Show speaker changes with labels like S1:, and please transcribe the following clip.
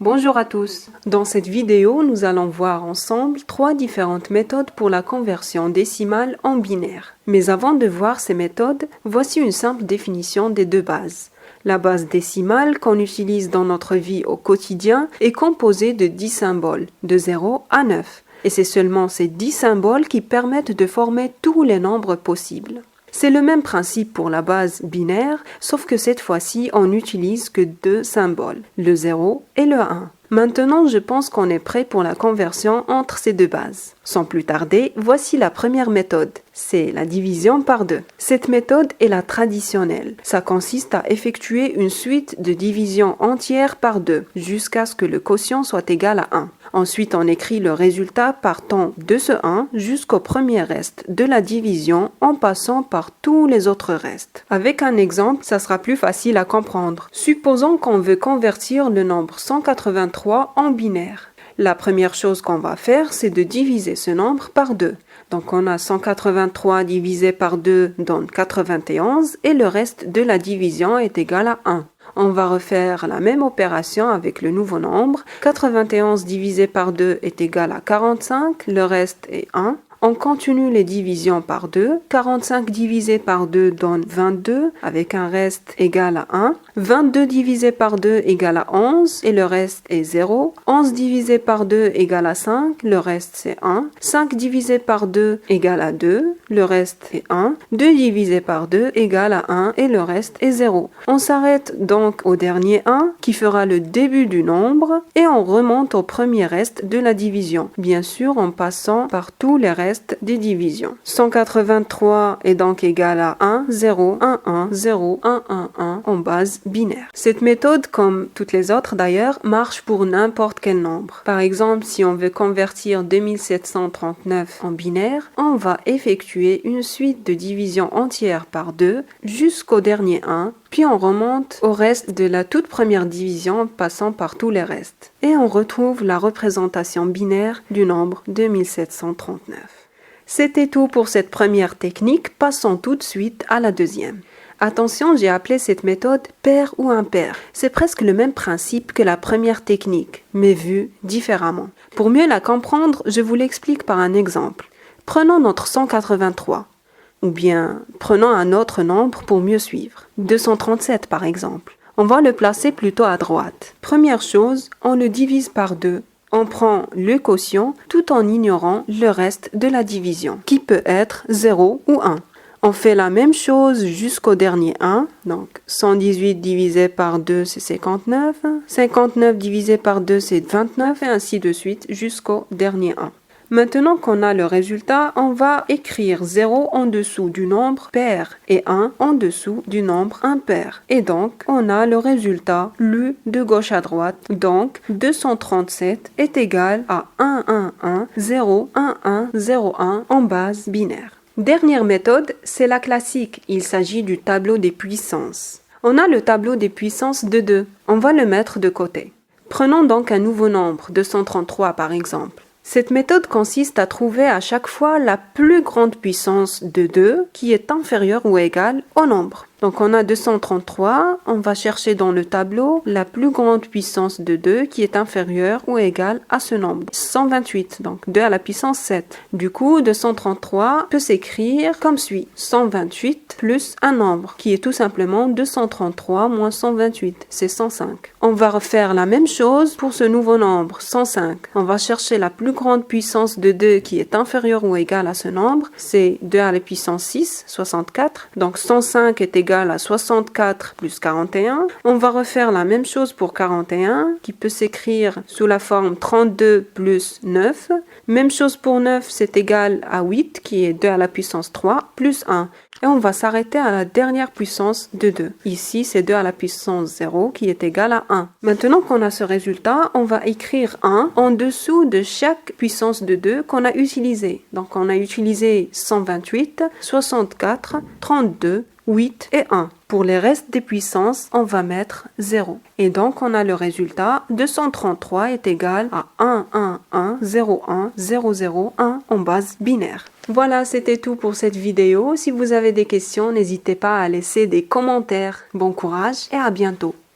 S1: Bonjour à tous. Dans cette vidéo, nous allons voir ensemble 3 différentes méthodes pour la conversion décimale en binaire. Mais avant de voir ces méthodes, voici une simple définition des deux bases. La base décimale qu'on utilise dans notre vie au quotidien est composée de 10 symboles, de 0 à 9. Et c'est seulement ces 10 symboles qui permettent de former tous les nombres possibles. C'est le même principe pour la base binaire, sauf que cette fois-ci, on n'utilise que 2 symboles, le 0 et le 1. Maintenant, je pense qu'on est prêt pour la conversion entre ces deux bases. Sans plus tarder, voici la première méthode. C'est la division par 2. Cette méthode est la traditionnelle. Ça consiste à effectuer une suite de divisions entières par 2, jusqu'à ce que le quotient soit égal à 1. Ensuite, on écrit le résultat partant de ce 1 jusqu'au premier reste de la division en passant par tous les autres restes. Avec un exemple, ça sera plus facile à comprendre. Supposons qu'on veut convertir le nombre 183 en binaire. La première chose qu'on va faire, c'est de diviser ce nombre par 2. Donc on a 183 divisé par 2 donne 91 et le reste de la division est égal à 1. On va refaire la même opération avec le nouveau nombre. 91 divisé par 2 est égal à 45, le reste est 1. On continue les divisions par 2. 45 divisé par 2 donne 22 avec un reste égal à 1. 22 divisé par 2 égale à 11 et le reste est 0. 11 divisé par 2 égale à 5, le reste c'est 1. 5 divisé par 2 égale à 2, le reste est 1. 2 divisé par 2 égale à 1 et le reste est 0. On s'arrête donc au dernier 1 qui fera le début du nombre et on remonte au premier reste de la division, bien sûr en passant par tous les restes des divisions. 183 est donc égal à 1, 0, 1, 1, 0, 1, 1, 1 en base binaire. Cette méthode, comme toutes les autres d'ailleurs, marche pour n'importe quel nombre. Par exemple, si on veut convertir 2739 en binaire, on va effectuer une suite de divisions entières par 2 jusqu'au dernier 1, puis on remonte au reste de la toute première division en passant par tous les restes. Et on retrouve la représentation binaire du nombre 2739. C'était tout pour cette première technique, passons tout de suite à la deuxième. Attention, j'ai appelé cette méthode pair ou impair. C'est presque le même principe que la première technique, mais vu différemment. Pour mieux la comprendre, je vous l'explique par un exemple. Prenons notre 183, ou bien prenons un autre nombre pour mieux suivre. 237 par exemple. On va le placer plutôt à droite. Première chose, on le divise par 2. On prend le quotient tout en ignorant le reste de la division, qui peut être 0 ou 1. On fait la même chose jusqu'au dernier 1, donc 118 divisé par 2 c'est 59, 59 divisé par 2 c'est 29 et ainsi de suite jusqu'au dernier 1. Maintenant qu'on a le résultat, on va écrire 0 en dessous du nombre pair et 1 en dessous du nombre impair. Et donc, on a le résultat lu de gauche à droite. Donc, 237 est égal à 1110101 en base binaire. Dernière méthode, c'est la classique. Il s'agit du tableau des puissances. On a le tableau des puissances de 2. On va le mettre de côté. Prenons donc un nouveau nombre, 233 par exemple. Cette méthode consiste à trouver à chaque fois la plus grande puissance de 2 qui est inférieure ou égale au nombre. Donc on a 233, on va chercher dans le tableau la plus grande puissance de 2 qui est inférieure ou égale à ce nombre. 128, donc 2 à la puissance 7. Du coup, 233 peut s'écrire comme suit. 128 plus un nombre qui est tout simplement 233 moins 128, c'est 105. On va refaire la même chose pour ce nouveau nombre, 105. On va chercher la plus grande puissance de 2 qui est inférieure ou égale à ce nombre, c'est 2 à la puissance 6, 64. Donc 105 est égal à 64 plus 41. On va refaire la même chose pour 41, qui peut s'écrire sous la forme 32 plus 9. Même chose pour 9, c'est égal à 8, qui est 2 à la puissance 3, plus 1. Et on va s'arrêter à la dernière puissance de 2. Ici, c'est 2 à la puissance 0, qui est égal à 1. Maintenant qu'on a ce résultat, on va écrire 1 en dessous de chaque puissance de 2 qu'on a utilisé. Donc, on a utilisé 128, 64, 32, 8 et 1. Pour les restes des puissances, on va mettre 0. Et donc, on a le résultat, 233 est égal à 111010001 en base binaire. Voilà, c'était tout pour cette vidéo. Si vous avez des questions, n'hésitez pas à laisser des commentaires. Bon courage et à bientôt.